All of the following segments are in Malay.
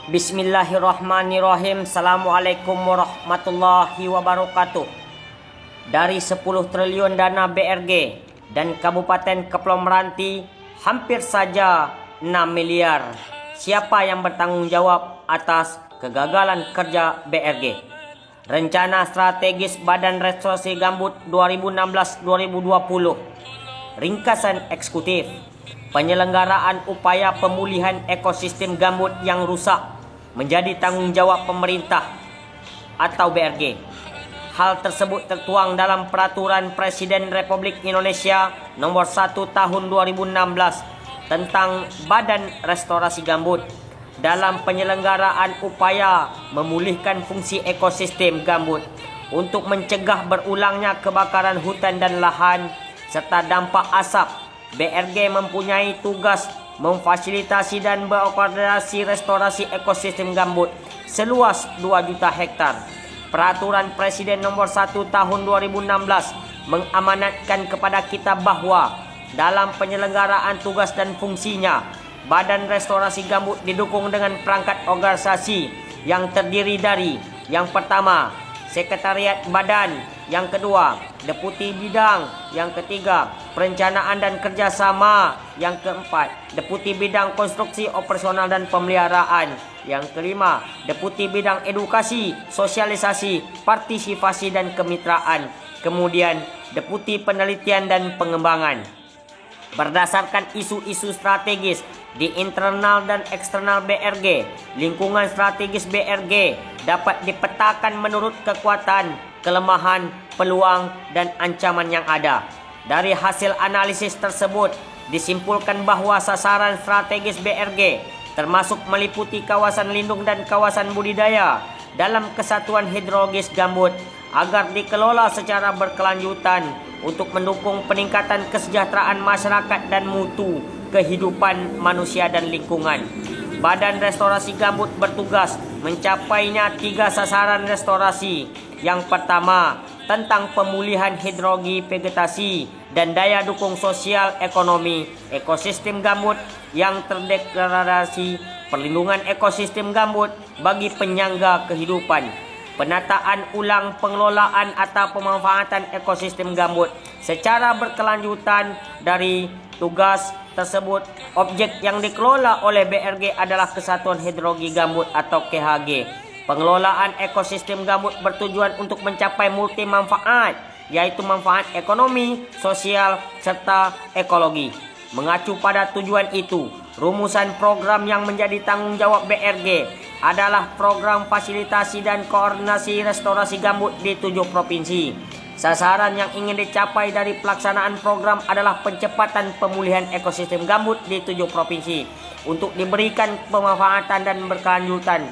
Bismillahirrahmanirrahim. Assalamualaikum warahmatullahi wabarakatuh. Dari 10 triliun dana BRG dan Kabupaten Kepulauan Meranti, hampir saja 6 miliar. Siapa yang bertanggung jawab atas kegagalan kerja BRG? Rencana Strategis Badan Restorasi Gambut 2016-2020. Ringkasan eksekutif. Penyelenggaraan upaya pemulihan ekosistem gambut yang rusak menjadi tanggung jawab pemerintah atau BRG. Hal tersebut tertuang dalam Peraturan Presiden Republik Indonesia Nomor 1 Tahun 2016 tentang Badan Restorasi Gambut dalam penyelenggaraan upaya memulihkan fungsi ekosistem gambut untuk mencegah berulangnya kebakaran hutan dan lahan serta dampak asap. BRG mempunyai tugas memfasilitasi dan berkoordinasi restorasi ekosistem gambut seluas 2 juta hektar. Peraturan Presiden Nomor 1 Tahun 2016 mengamanatkan kepada kita bahwa dalam penyelenggaraan tugas dan fungsinya, Badan Restorasi Gambut didukung dengan perangkat organisasi yang terdiri dari: yang pertama, Sekretariat Badan; yang kedua, Deputi Bidang; yang ketiga, Perencanaan dan Kerjasama; yang keempat, Deputi Bidang Konstruksi Operasional dan Pemeliharaan; yang kelima, Deputi Bidang Edukasi, Sosialisasi, Partisipasi dan Kemitraan; kemudian Deputi Penelitian dan Pengembangan. Berdasarkan isu-isu strategis di internal dan eksternal BRG, lingkungan strategis BRG dapat dipetakan menurut kekuatan, kelemahan, peluang, dan ancaman yang ada. Dari hasil analisis tersebut, disimpulkan bahwa sasaran strategis BRG termasuk meliputi kawasan lindung dan kawasan budidaya dalam kesatuan hidrologis gambut agar dikelola secara berkelanjutan untuk mendukung peningkatan kesejahteraan masyarakat dan mutu kehidupan manusia dan lingkungan. Badan Restorasi Gambut bertugas mencapainya 3 sasaran restorasi. Yang pertama, tentang pemulihan hidrologi vegetasi dan daya dukung sosial ekonomi ekosistem gambut yang terdegradasi, perlindungan ekosistem gambut bagi penyangga kehidupan, penataan ulang pengelolaan atau pemanfaatan ekosistem gambut secara berkelanjutan. Dari tugas tersebut, objek yang dikelola oleh BRG adalah Kesatuan Hidrologi Gambut atau KHG. Pengelolaan ekosistem gambut bertujuan untuk mencapai multi manfaat, yaitu manfaat ekonomi, sosial, serta ekologi. Mengacu pada tujuan itu, rumusan program yang menjadi tanggung jawab BRG adalah program fasilitasi dan koordinasi restorasi gambut di 7 provinsi. Sasaran yang ingin dicapai dari pelaksanaan program adalah percepatan pemulihan ekosistem gambut di 7 provinsi untuk diberikan pemanfaatan dan berkelanjutan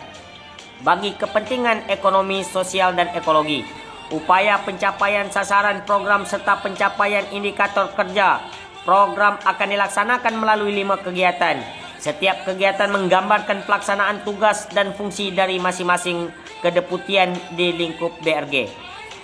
bagi kepentingan ekonomi, sosial, dan ekologi. Upaya pencapaian sasaran program serta pencapaian indikator kerja program akan dilaksanakan melalui 5 kegiatan. Setiap kegiatan menggambarkan pelaksanaan tugas dan fungsi dari masing-masing kedeputian di lingkup BRG.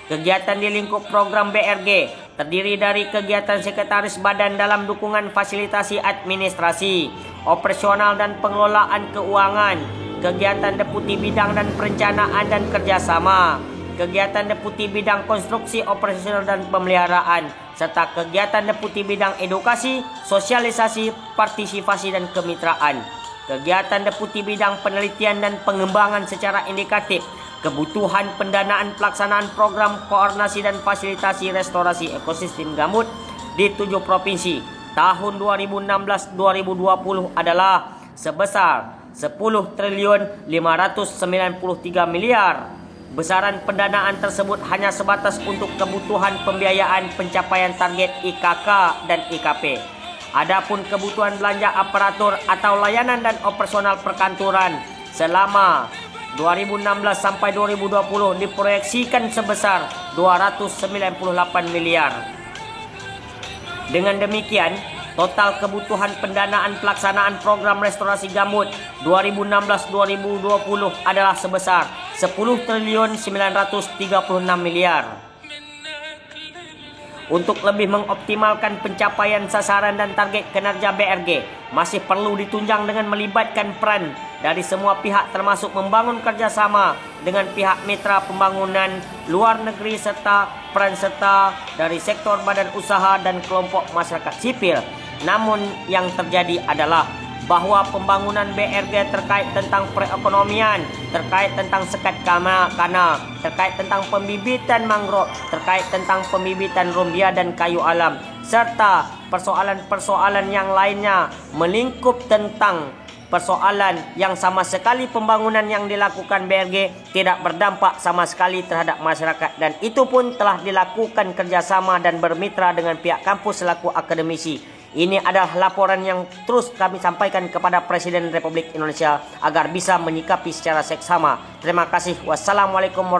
Kegiatan di lingkup program BRG terdiri dari kegiatan Sekretaris Badan dalam dukungan fasilitasi administrasi, operasional dan pengelolaan keuangan, kegiatan Deputi Bidang dan Perencanaan dan Kerjasama, kegiatan Deputi Bidang Konstruksi Operasional dan Pemeliharaan, serta kegiatan Deputi Bidang Edukasi, Sosialisasi, Partisipasi dan Kemitraan. Kegiatan Deputi Bidang Penelitian dan Pengembangan secara indikatif, kebutuhan pendanaan pelaksanaan program koordinasi dan fasilitasi restorasi ekosistem gambut di 7 provinsi tahun 2016-2020 adalah sebesar 10 triliun 593 miliar. Besaran pendanaan tersebut hanya sebatas untuk kebutuhan pembiayaan pencapaian target IKK dan IKP. Adapun kebutuhan belanja aparatur atau layanan dan operasional perkantoran selama 2016 sampai 2020 diproyeksikan sebesar 298 miliar. Dengan demikian, total kebutuhan pendanaan pelaksanaan program restorasi gambut 2016-2020 adalah sebesar 10 triliun 936 miliar. Untuk lebih mengoptimalkan pencapaian sasaran dan target kinerja BRG, masih perlu ditunjang dengan melibatkan peran dari semua pihak termasuk membangun kerjasama dengan pihak mitra pembangunan luar negeri serta peran serta dari sektor badan usaha dan kelompok masyarakat sipil. Namun yang terjadi adalah bahwa pembangunan BRG terkait tentang perekonomian, terkait tentang sekat kana, terkait tentang pembibitan mangrove, terkait tentang pembibitan rumbia dan kayu alam, serta persoalan-persoalan yang lainnya melingkup tentang persoalan yang sama sekali pembangunan yang dilakukan BRG tidak berdampak sama sekali terhadap masyarakat, dan itu pun telah dilakukan kerjasama dan bermitra dengan pihak kampus selaku akademisi. Ini adalah laporan yang terus kami sampaikan kepada Presiden Republik Indonesia agar bisa menyikapi secara seksama. Terima kasih. Wassalamualaikum warahmatullahi wabarakatuh.